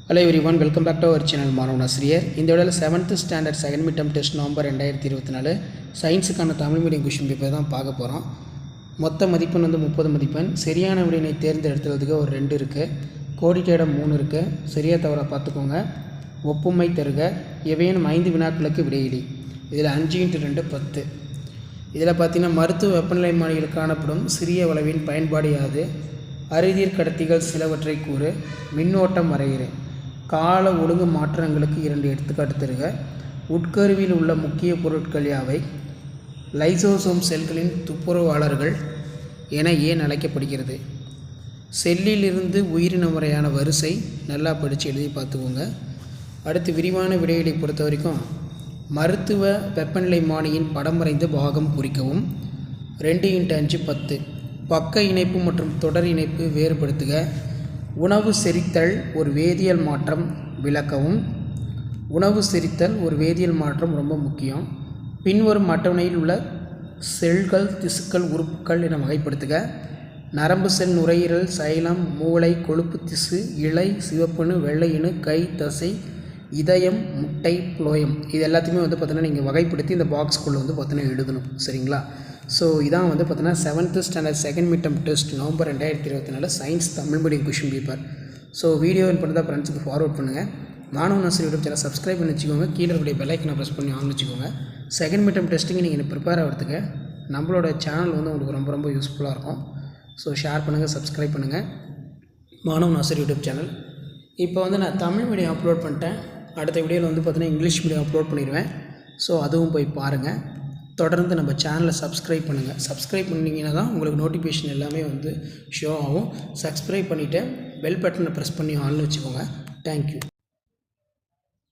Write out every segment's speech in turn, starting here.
Hello everyone, welcome back to our channel மாணவன் ஆசிரியர். இந்த வீடியோவில் 7th standard second mid term test November 2024 சயின்ஸுக்கான தமிழ் மீடியம் கொஷின் பேப்பர் தான் பார்க்க போகிறோம். மொத்த மதிப்பெண் 30 மதிப்பெண். சரியான விடையினை தேர்ந்தெடுத்ததுக்கு ஒரு 2 இருக்குது, கோடிட்ட இடம் 3 இருக்குது. சரியாக தவறாக பார்த்துக்கோங்க. ஒப்புமை தருக, எவையேனும் 5 வினாக்களுக்கு விடையிலி. இதில் 5x2 10. இதில் பார்த்தீங்கன்னா மருத்துவ வெப்பநிலை மானியில் காணப்படும் சிறிய வளைவின் பயன்பாடு யாது? அறுதிர் கடத்திகள் சிலவற்றை கூறு. மின்னோட்டம் வரைகிறே. கால ஒழுங்கு மாற்றங்களுக்கு 2 எடுத்துக்காட்டு தருக. உட்கருவியில் உள்ள முக்கிய பொருட்கள் யாவை? லைசோசோம் செல்களின் துப்புரவாளர்கள் என ஏன் அழைக்கப்படுகிறது? செல்லிலிருந்து உயிரின முறையான வரிசை நல்லா படித்து எழுதி பார்த்துக்கோங்க. அடுத்து விரிவான விடைகளை பொறுத்த வரைக்கும் மருத்துவ வெப்பநிலை மானியின் படம் வரைந்த பாகம் குறிக்கவும். 2x5 10. பக்க இணைப்பு மற்றும் தொடர் இணைப்பு வேறுபடுத்துக. உணவு செரித்தல் ஒரு வேதியியல் மாற்றம் விளக்கவும். உணவு செரித்தல் ஒரு வேதியியல் மாற்றம் ரொம்ப முக்கியம். பின்வரும் அட்டவணையில் உள்ள செல்கள் திசுக்கள் உறுப்புகள் என வகைப்படுத்துக. நரம்பு செல், நுரையீரல், சைலம், மூளை, கொழுப்பு திசு, இலை, சிவப்பணு, வெள்ளையணு, கை, தசை, இதயம், முட்டை, புளோயம். இது எல்லாத்தையுமே பார்த்தீங்கன்னா நீங்கள் வகைப்படுத்தி இந்த பாக்ஸ்குள்ளே பார்த்தீங்கன்னா எழுதணும். சரிங்களா? ஸோ இதான் பார்த்தீங்கன்னா 7th standard second mid term test November 2024 science Tamil medium question paper. So video பண்ணுறதா ஃப்ரெண்ட்ஸுக்கு ஃபார்வர்ட் பண்ணுங்கள். மாணவன் ஆசிரியர் யூடியூப் சேனல் சப்ஸ்கிரைப் பண்ணி வச்சுக்கோங்க. கீழே இருக்கக்கூடிய பெல் ஐக்கனை ப்ரெஸ் பண்ணி ஆன் வச்சுக்கோங்க. செகண்ட் மிட் டர்ம் டெஸ்ட்டுக்கு நீங்கள் ப்ரிப்பேர் ஆகிறதுக்கு நம்மளோட சேனல் உங்களுக்கு ரொம்ப ரொம்ப யூஸ்ஃபுல்லாக இருக்கும். ஸோ ஷேர் பண்ணுங்கள், சப்ஸ்கிரைப் பண்ணுங்கள். மாணவன் ஆசிரியர் யூடியூப் சேனல். இப்போ நான் தமிழ் மீடியம் அப்லோட் பண்ணிட்டேன். அடுத்த வீடியோவில் பார்த்தீங்கன்னா இங்கிலீஷ் மீடியம் அப்லோட் பண்ணிடுவேன். ஸோ அதுவும் போய் பாருங்கள். தொடர்ந்து நம்ம சேனலை சப்ஸ்கிரைப் பண்ணுங்கள். சப்ஸ்கிரைப் பண்ணிங்கன்னா தான் உங்களுக்கு நோட்டிஃபிகேஷன் எல்லாமே ஷோ ஆகும். சப்ஸ்கிரைப் பண்ணிவிட்டு பெல் பட்டனை ப்ரெஸ் பண்ணி ஆன்ல வச்சுக்கோங்க. Thank you.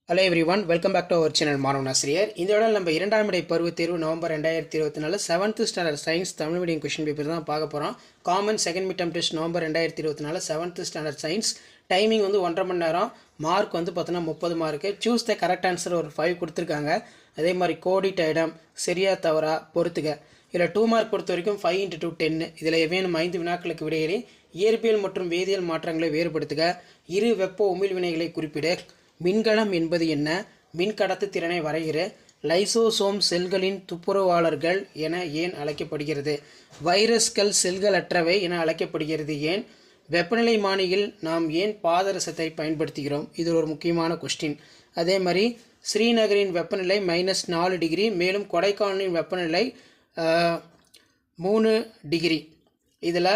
Hello everyone, welcome back to our channel மாணவன் ஆசிரியர். இந்த விட நம்ம 2ஆம் இடை பருவத் தேர்வு November 2024 7th standard science Tamil medium question paper தான் பார்க்க போகிறோம். Common second mid term test November 2024 7th standard science. Timing 1.5 மணி நேரம். மார்க் பார்த்தீங்கன்னா 30 mark. Choose the correct answer ஒரு 5 கொடுத்துருக்காங்க. அதே மாதிரி கோடிட்ட இடம் சரியா தவறா பொறுத்துக. இதில் 2 மார்க் பொறுத்த வரைக்கும் 5x2 10. இதில் எவையேனும் 5 வினாக்களுக்கு விடையிலே இயற்பியல் மற்றும் வேதியியல் மாற்றங்களை வேறுபடுத்துக. இரு வெப்ப உமிழ் வினைகளை குறிப்பிட. மின்கலம் என்பது என்ன? மின்கடத்து திறனை வரைகிற. லைசோசோம் செல்களின் துப்புரவாளர்கள் என ஏன் அழைக்கப்படுகிறது? வைரஸ்கள் செல்கள் அற்றவை என அழைக்கப்படுகிறது ஏன்? வெப்பநிலை மானியில் நாம் ஏன் பாதரசத்தை பயன்படுத்துகிறோம்? இது ஒரு முக்கியமான கொஸ்டின். அதே மாதிரி ஸ்ரீநகரின் வெப்பநிலை -4 டிகிரி, மேலும் கொடைக்கானலின் வெப்பநிலை 3 டிகிரி. இதில்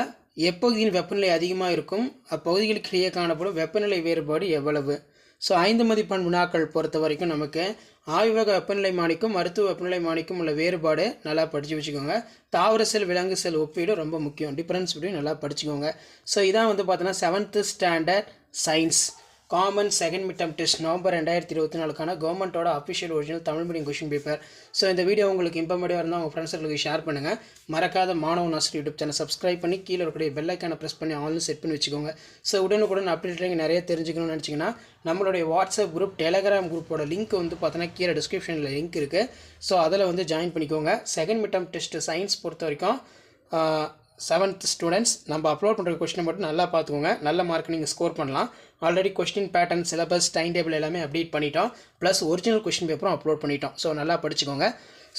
எப்பகுதியின் வெப்பநிலை அதிகமாக இருக்கும்? அப்பகுதிகளுக்கு இடையே காணப்படும் வெப்பநிலை வேறுபாடு எவ்வளவு? ஸோ 5 மதிப்பெண் வினாக்கள் பொறுத்த வரைக்கும் நமக்கு ஆய்வக வெப்பநிலை மானிக்கும் மருத்துவ வெப்பநிலை மானிக்கும் உள்ள வேறுபாடு நல்லா படித்து வச்சுக்கோங்க. தாவர செல், விலங்கு செல் ஒப்பீடு ரொம்ப முக்கியம். டிஃப்ரென்ஸ் பிட்வீன் நல்லா படிச்சுக்கோங்க. ஸோ இதான் பார்த்தீங்கன்னா 7th standard science common second mid term test November 2024 கவர்மெண்ட்டோட official original Tamil medium question paper. So இந்த வீடியோ உங்களுக்கு இன்ஃபர்மேட்டிவாக இருந்தால் உங்கள் ஃப்ரெண்ட்ஸுங்களுக்கு ஷேர் பண்ணுங்கள். மறக்காத மாணவன் ஆசிரியர் யூடியூப் சேனல் சப்ஸ்கிரைப் பண்ணி கீழே இருக்கக்கூடிய பெல் ஐக்கானை ப்ரெஸ் பண்ணி ஆன்லைன் செட் பண்ணி வச்சுக்கோங்க. ஸோ உடனுக்குடன் அப்டேட் நிறைய தெரிஞ்சுக்கணும்னு நினச்சிங்கன்னா நம்மளுடைய வாட்ஸ்அப் குரூப், டெலகிராம் குரூப்போட லிங்க் பார்த்தீங்கன்னா கீழே டிஸ்கிரிப்ஷனில் லிங்க் இருக்குது. ஸோ அதில் ஜாயின் பண்ணிக்கோங்க. Second mid term test science பொறுத்த வரைக்கும் 7th ஸ்டூடெண்ட்ஸ் நம்ம அப்லோட் பண்ணுற கொஸ்டினை மட்டும் நல்லா பார்த்துக்கோங்க. நல்ல மார்க் நீங்கள் ஸ்கோர் பண்ணலாம். Already question pattern, syllabus, time table எல்லாமே அப்டேட் பண்ணிட்டோம். ப்ளஸ் ஒரிஜினல் கொஸ்டின் பேப்பரும் அப்லோட் பண்ணிட்டோம். ஸோ நல்லா படிச்சுக்கோங்க.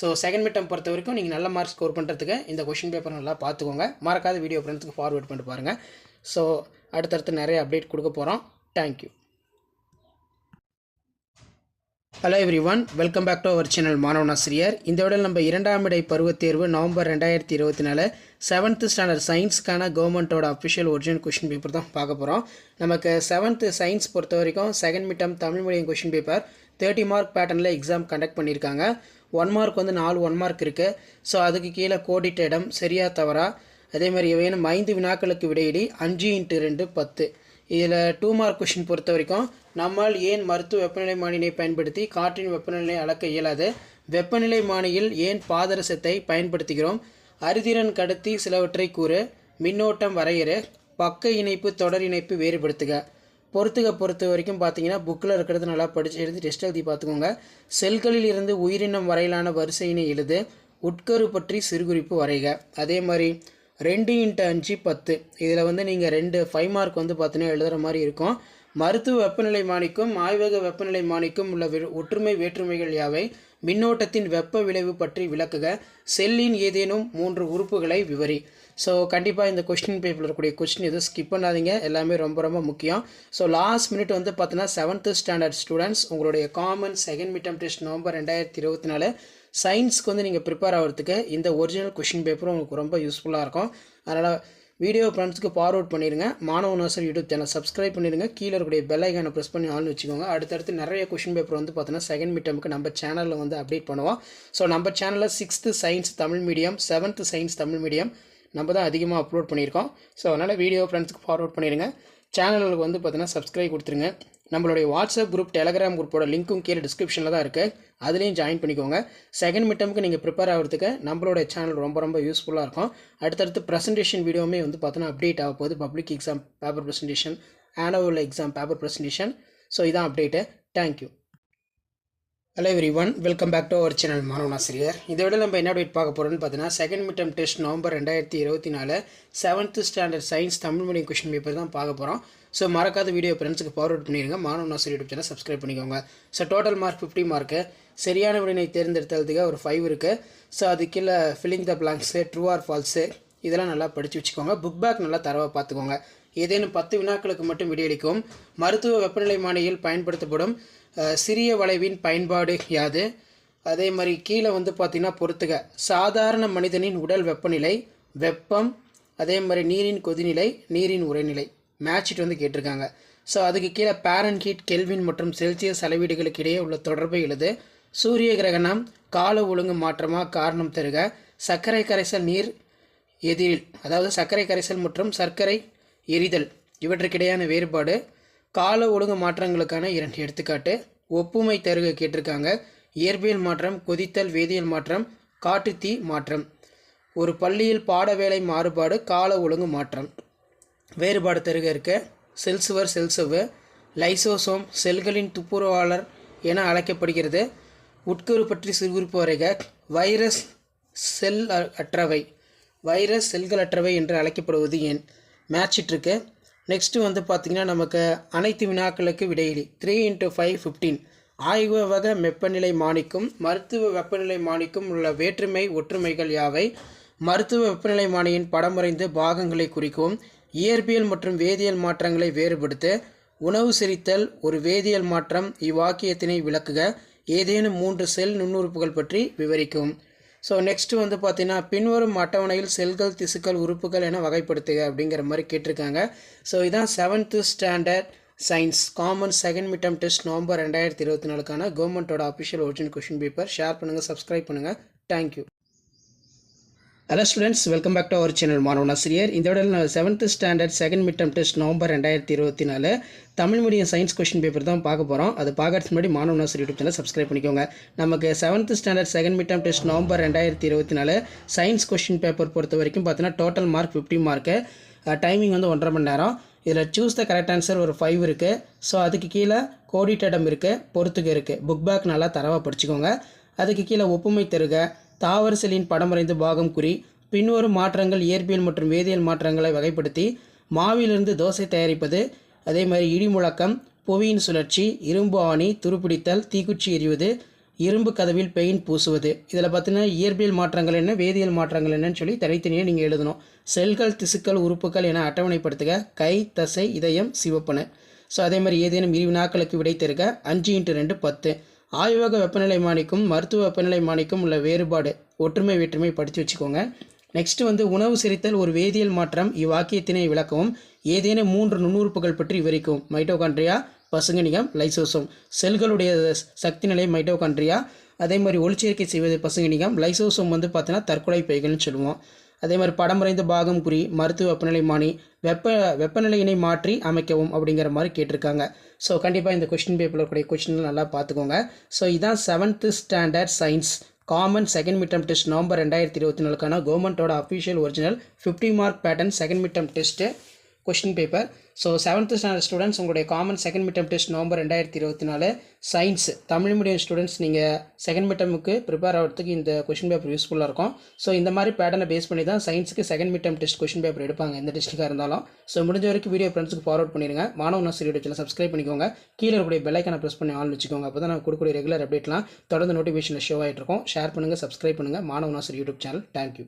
ஸோ செகண்ட் மிட் டர்ம் பொறுத்த வரைக்கும் நீங்கள் நல்ல மார்க் ஸ்கோர் பண்ணுறதுக்கு இந்த கொஸ்டின் பேப்பர் நல்லா பார்த்துக்கோங்க. மறக்காத வீடியோ ஃப்ரெண்ட்ஸுக்கு ஃபார்வர்ட் பண்ணிட்டு பாருங்கள். ஸோ அடுத்தடுத்து நிறைய அப்டேட் கொடுக்க போகிறோம். Thank you. Hello everyone, welcome back to our channel மாணவன் ஆசிரியர். இந்த விட நம்ம 2ஆம் இடை பருவத் தேர்வு நவம்பர் 2024 7th ஸ்டாண்டர்ட் சயின்ஸ்க்கான கவர்மெண்ட்டோட அஃபிஷியல் ஒரிஜினல் கொஷின் பேப்பர் தான் பார்க்க போகிறோம். நமக்கு 7th சயின்ஸ் பொறுத்த வரைக்கும் second mid term Tamil medium question paper 30 mark பேட்டர்னில் எக்ஸாம் கண்டக்ட் பண்ணியிருக்காங்க. 1 மார்க் 4 1 மார்க் இருக்குது. ஸோ அதுக்கு கீழே கோடிட்ட இடம் சரியா தவறா. அதே மாதிரி எவையேனும் 5 வினாக்களுக்கு விடையிலி 5x2 10. இதில் 2 மார்க் கொஷின் பொறுத்த வரைக்கும் நம்மால் ஏன் மருத்துவ வெப்பநிலை மானியை பயன்படுத்தி காற்றின் வெப்பநிலையை அளக்க இயலாது? வெப்பநிலை மானியில் ஏன் பாதரசத்தை பயன்படுத்துகிறோம்? அறுதிறன் கடத்தி சிலவற்றை கூறு. மின்னோட்டம் வரைகிற. பக்க இணைப்பு தொடர் இணைப்பு வேறுபடுத்துக. பொறுத்த வரைக்கும் பார்த்தீங்கன்னா புக்கில் இருக்கிறது நல்லா படித்து எழுதி டெஸ்ட் எழுதி பார்த்துக்கோங்க. செல்களில் இருந்து உயிரினம் வரையிலான வரிசையினை எழுது. உட்கரு பற்றி சிறுகுறிப்பு வரைக. அதே மாதிரி 2x5 10. இதில் நீங்கள் 5 மார்க் பார்த்தீங்கன்னா எழுதுகிற மாதிரி இருக்கும். மருத்துவ வெப்பநிலைமானிக்கும் ஆய்வக வெப்பநிலைமானிக்கும் உள்ள ஒற்றுமை வேற்றுமைகள் யாவை? மின்னோட்டத்தின் வெப்ப விளைவு பற்றி விளக்குக. செல்லின் ஏதேனும் 3 உறுப்புகளை விவரி. ஸோ கண்டிப்பாக இந்த கொஸ்டின் பேப்பரில் இருக்கக்கூடிய கொஸ்டின் எதுவும் ஸ்கிப் பண்ணாதீங்க, எல்லாமே ரொம்ப ரொம்ப முக்கியம். ஸோ லாஸ்ட் மினிட் வந்து பார்த்தீங்கன்னா 7th ஸ்டாண்டர்ட் ஸ்டூடெண்ட்ஸ் உங்களுடைய common second midterm test November 2024 சயின்ஸ்க்கு வந்து நீங்கள் ப்ரிப்பேர் ஆகிறதுக்கு இந்த ஒரிஜினல் கொஸ்டின் பேப்பரும் உங்களுக்கு ரொம்ப யூஸ்ஃபுல்லாக இருக்கும். அதனால் வீடியோ ஃப்ரெண்ட்ஸ்க்கு ஃபார்வர்ட் பண்ணிடுங்க. மாணவ நர்சரி யூடியூப் சேனல் சப்ஸ்கிரைப் பண்ணிடுங்க. கீழே இருக்கக்கூடிய பெல் ஐக்கானை ப்ரெஸ் பண்ணி ஆள்னு வச்சுக்கோங்க. அடுத்தடுத்து நிறைய கொஸ்டின் பேப்பர் வந்து பார்த்தீங்கன்னா செகண்ட் மிட்டமுக்கு நம்ம சேனலில் வந்து அப்டேட் பண்ணுவோம். ஸோ நம்ம சேனலில் 6th science Tamil medium, 7th science Tamil medium நம்ம தான் அதிகமாக அப்லோட் பண்ணியிருக்கோம். ஸோ அதனால் வீடியோ ஃப்ரெண்ட்ஸ்க்கு ஃபார்வர்ட் பண்ணிடுங்க. சேனலுக்கு வந்து பார்த்தீங்கன்னா சப்ஸ்கிரைப் கொடுத்துருங்க. நம்மளுடைய வாட்ஸ்அப் குரூப், டெலகிராம் குரூப்போட லிங்க்கும் கீழே டிஸ்கிரிப்ஷனில் தான் இருக்குது, அதுலேயும் ஜாயின் பண்ணிக்கோங்க. செகண்ட் மிட்டமுக்கு நீங்கள் ப்ரிப்பேர் ஆகிறதுக்கு நம்மளோட சேனல் ரொம்ப ரொம்ப யூஸ்ஃபுல்லாக இருக்கும். அடுத்தடுத்து ப்ரெசன்டேஷன் வீடியோவுமே வந்து பார்த்தோன்னா அப்டேட் ஆக போகுது. Public exam paper presentation, annual exam paper presentation. So இதான் update. Thank you. Hello everyone, welcome back to our channel மாணவன் ஆசிரியர். இதை விட நம்ம என்ன அப்டேட் பார்க்க போகிறோம்னு பார்த்தீங்கன்னா second midterm test November 2024 7th standard science Tamil medium question paper தான் பார்க்க போகிறோம். ஸோ மறக்காத வீடியோ ஃப்ரெண்ட்ஸுக்கு ஃபார்வர்ட் பண்ணிடுங்க. மாணவன் ஆசிரியர் யூடியூப் சேனல் சப்ஸ்கிரைப் பண்ணிக்கோங்க. So total mark 50 mark. சரியான விடையை தேர்ந்தெடுத்ததுக்கு ஒரு 5 இருக்குது. ஸோ அது கீழே filling the blanks, true R falls இதெல்லாம் நல்லா படித்து வச்சுக்கோங்க. புக் பேக் நல்லா தரவாக பார்த்துக்கோங்க. ஏதேனும் 10 வினாக்களுக்கு மட்டும் விடையளிக்கும். மருத்துவ வெப்பநிலைமானியில் பயன்படுத்தப்படும் சிறிய வளைவின் பயன்பாடு யாது? அதே மாதிரி கீழே வந்து பார்த்திங்கன்னா பொறுத்துக. சாதாரண மனிதனின் உடல் வெப்பநிலை, வெப்பம், அதே மாதிரி நீரின் கொதிநிலை, நீரின் உறைநிலை மேட்சிட்டு வந்து கேட்டிருக்காங்க. ஸோ அதுக்கு கீழே பாரன்ஹீட், கெல்வின் மற்றும் செல்சியஸ் அளவீடுகளுக்கு இடையே உள்ள தொடர்பை எழுது. சூரிய கிரகணம் கால ஒழுங்கு மாற்றமாக காரணம் தருக. சர்க்கரை கரைசல் நீர் எதிரில், அதாவது சர்க்கரை கரைசல் மற்றும் சர்க்கரை எரிதல் இவற்றுக்கிடையான வேறுபாடு. கால ஒழுங்கு மாற்றங்களுக்கான 2 எடுத்துக்காட்டு. ஒப்புமை தருக கேட்டிருக்காங்க. இயற்பியல் மாற்றம், கொதித்தல், வேதியியல் மாற்றம், காட்டுத்தீ மாற்றம். ஒரு பள்ளியில் பாடவேளை மாறுபாடு, கால ஒழுங்கு மாற்றம். வேறுபாடு தருக இருக்க. செல்சுவர், செல்சவ்வு. லைசோசோம் செல்களின் துப்புரவாளர் என அழைக்கப்படுகிறது. உட்கரு பற்றி சிறுகுறிப்பு வரைக. வைரஸ் செல் அற்றவை, வைரஸ் செல்கள் அற்றவை என்று அழைக்கப்படுவது ஏன்? மேட்சிட்ருக்கு. நெக்ஸ்ட்டு வந்து பார்த்திங்கன்னா நமக்கு அனைத்து வினாக்களுக்கு விடையிலி 3x5 15. ஆய்வக வெப்பநிலை மானிக்கும் மருத்துவ வெப்பநிலை மானிக்கும் உள்ள வேற்றுமை ஒற்றுமைகள் யாவை? மருத்துவ வெப்பநிலை மானியின் படம் வரைந்து பாகங்களை குறிக்கும். இயற்பியல் மற்றும் வேதியியல் மாற்றங்களை வேறுபடுத்த. உணவு செரித்தல் ஒரு வேதியியல் மாற்றம். இவ்வாக்கியத்தினை விளக்குக. ஏதேனும் 3 செல் நுண்ணுறுப்புகள் பற்றி விவரிக்கும். ஸோ நெக்ஸ்ட்டு வந்து பார்த்திங்கன்னா பின்வரும் அட்டவணையில் செல்கள், திசுக்கள், உறுப்புகள் என வகைப்படுத்துக அப்படிங்கிற மாதிரி கேட்டிருக்காங்க. ஸோ இதான் 7th standard science common second midterm test November 2024 கவர்மெண்ட்டோட official original question paper. Share பண்ணுங்கள், சப்ஸ்கிரைப் பண்ணுங்கள். Thank you. Hello students, welcome back to our channel மாணவன் ஆசிரியர். இந்த விட 7th standard second midterm test November 2024 Tamil medium science question paper தான் பார்க்க போகிறோம். அது பார்க்கறதுக்கு முன்னாடி மாணவன் ஆசிரியர் யூடியூப் சேனல் சப்ஸ்கிரைப் பண்ணிக்கோங்க. நமக்கு 7th standard second midterm test November 2024 science question paper பொறுத்த வரைக்கும் பார்த்தீங்கன்னா டோட்டல் மார்க் 50 மார்க்கு. டைமிங் வந்து 1.5 மணி நேரம். இதில் சூஸ் த கரெக்ட் ஆன்சர் ஒரு 5 இருக்குது. ஸோ அதுக்கு கீழே கோடிட்டடம் இருக்குது, பொறுத்துக இருக்குது. புக் பேக் நல்லா தரவாக படிச்சுக்கோங்க. அதுக்கு கீழே ஒப்புமை தருக. தாவர செல்லின் படம் வரைந்து பாகம் குறி. பின்வரும் மாற்றங்கள் இயற்பியல் மற்றும் வேதியியல் மாற்றங்களை வகைப்படுத்தி. மாவிலிருந்து தோசை தயாரிப்பது. அதே மாதிரி இடி முழக்கம், புவியின் சுழற்சி, இரும்பு ஆணி, துருப்பிடித்தல், தீக்குச்சி எறிவது, இரும்பு கதவில் பெயிண்ட் பூசுவது. இதில் பார்த்தீங்கன்னா இயற்பியல் மாற்றங்கள் என்ன, வேதியியல் மாற்றங்கள் என்னன்னு சொல்லி தனித்தனியாக நீங்கள் எழுதணும். செல்கள், திசுக்கள், உறுப்புகள் என அட்டவணைப்படுத்துக. கை, தசை, இதயம், சிவப்பணு. ஸோ அதே மாதிரி ஏதேனும் 20 வினாக்களுக்கு விடை தருக. 5x2 10. ஆய்வக வெப்பநிலை மானிக்கும் மருத்துவ வெப்பநிலை மானிக்கும் உள்ள வேறுபாடு, ஒற்றுமை வேற்றுமை படித்து வச்சுக்கோங்க. நெக்ஸ்ட்டு வந்து உணவு செரித்தல் ஒரு வேதியியல் மாற்றம். இவ்வாக்கியத்தினை விளக்கவும். ஏதேனும் 3 நுண்ணுறுப்புகள் பற்றி விவரிக்கும். Mitochondria, பசுங்கணிகம், lysosome. செல்களுடைய சக்தி நிலை மைட்டோகாண்ட்ரியா. அதே மாதிரி ஒளிச்சேர்க்கை செய்வது பசுங்கணிகம். லைசோசோம் வந்து பார்த்தீங்கன்னா தற்கொலை பைகள்னு சொல்லுவோம். அதே மாதிரி படம் வரைந்த பாகம் குறி. மருத்துவ வெப்பநிலை மானி. வெப்பநிலையினை மாற்றி அமைக்கவும் அப்படிங்கிற மாதிரி கேட்டிருக்காங்க. ஸோ கண்டிப்பாக இந்த கொஸ்டின் பேப்பரில் கூடிய கொஸ்டின் நல்லா பார்த்துக்கோங்க. ஸோ இதான் 7th standard science common second midterm test November 2024 கவர்மெண்ட்டோட official original 50 mark pattern second midterm test question paper. So 7th standard students உங்களுடைய common second midterm test November 2024 science Tamil medium students நீங்கள் second மிட்டமுக்கு prepare ஆகிறதுக்கு இந்த question paper யூஸ்ஃபுல்லாக இருக்கும். So இந்த மாதிரி பேட்டர்னை பேஸ் பண்ணி தான் சயின்ஸுக்கு second midterm test question paper எடுப்பாங்க எந்த டெஸ்ட்டுக்காக இருந்தாலும். ஸோ முடிஞ்ச வரைக்கும் வீடியோ ஃப்ரெண்ட்ஸுக்கு ஃபார்வர்ட் பண்ணிடுங்க. மாணவன் ஆசிரியர் சேனல் சப்ஸ்கிரைப் பண்ணிக்கோங்க. கீழே இருக்கக்கூடிய பெல் ஐக்கானை ப்ரெஸ் பண்ணி ஆன் வச்சுக்கோங்க. அப்போ தான் நான் கொடுக்கக்கூடிய ரெகுலர் அப்டேட்லாம் தொடர்ந்து நோட்டிஃபிகேஷனில் ஷோ ஆகிட்டு இருக்கும். ஷேர் பண்ணுங்கள், சப்ஸ்கிரைப் பண்ணுங்கள் மாணவன் ஆசிரியர் யூடியூப் சேனல். தேங்க்யூ.